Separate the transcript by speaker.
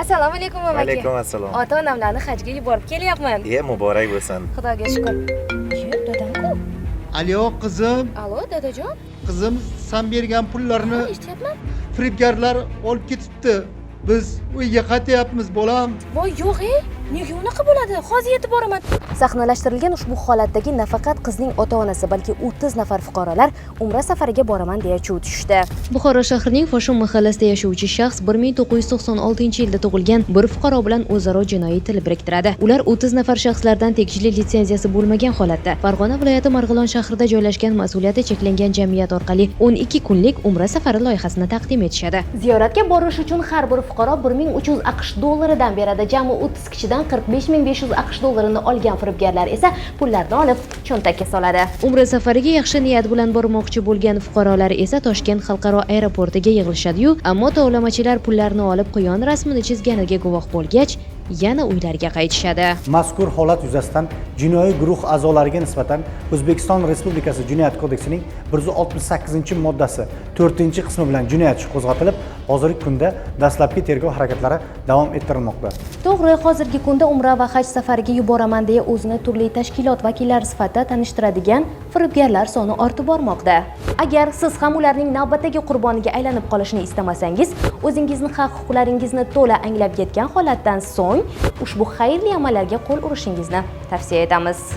Speaker 1: Assalomu alaykum amaki.
Speaker 2: Alaykum assalom.
Speaker 1: Ota-onamlarni hajga yuborib kelyapman.
Speaker 2: Muborak bo'lsin.
Speaker 1: Xudoga shukr. Dadam-ku.
Speaker 3: Alo qizim,
Speaker 1: Alo, dadajon.
Speaker 3: qizim sen bergan pullarni
Speaker 1: Eshityapman?
Speaker 3: firibgarlar olib ketibdi. Biz uyga qaytyapmiz, bolam.
Speaker 1: Voy, yo'q-ey. Nega unaqa bo'ladi? Hozir yetib boraman. Sahnalashtirilgan ushbu holatdagi nafaqat qizning ota-onasi, balki 30 nafar fuqarolar Umra safariga boraman deya chuv tushdi.
Speaker 4: Buxoro shahrining Foshun mahallasida yashovchi shaxs 1996-yilda tug'ilgan bir fuqaro bilan o'zaro jinoiy til biriktiradi. Ular 30 nafar shaxslardan tegishli litsenziyasi bo'lmagan holatda Farg'ona viloyati Marg'ilon shahrida joylashgan mas'uliyati cheklangan jamiyat orqali 12 kunlik Umra safari loyihasini taqdim etishadi. Ziyoratga borish uchun har bir fuqaro 1300 AQSh dollaridan beradi. Jami 30 kishidan 45500 AQSh dollarini olgan firibgarlar esa pullarni olib cho'ntakka soladi. Umra safariga yaxshi niyat bilan bormoqchi bo'lgan fuqarolar esa Toshkent xalqaro aeroportiga yig'ilishadi-yu, ammo tovlamachilar pullarni olib quyon rasmini chizganiga guvoh bo'lgach, yana uylariga qaytishadi.
Speaker 5: Mazkur holat yuzasidan jinoiy guruh a'zolariga nisbatan O'zbekiston Respublikasi Jinoyat kodeksining 168-moddasi 4-qismi bilan jinoyat ishi qo'zg'atilib, hozirgi kunda dastlabki tergov harakatlari davom ettirilmoqda.
Speaker 4: To'g'ri, hozirgi kunda Umra va haj safariga yuboraman deya o'zini turli tashkilot vakillari sifatida tanishtiradigan firibgarlar soni ortib bormoqda. Agar siz ham ularning navbatdagi qurboniga aylanib qolishni istamasangiz, o'zingizni haq-huquqlaringizni to'la anglab yetgan holatdan so'ng ushbu xayrli amallarga qo'l urishingizni tavsiya etamiz.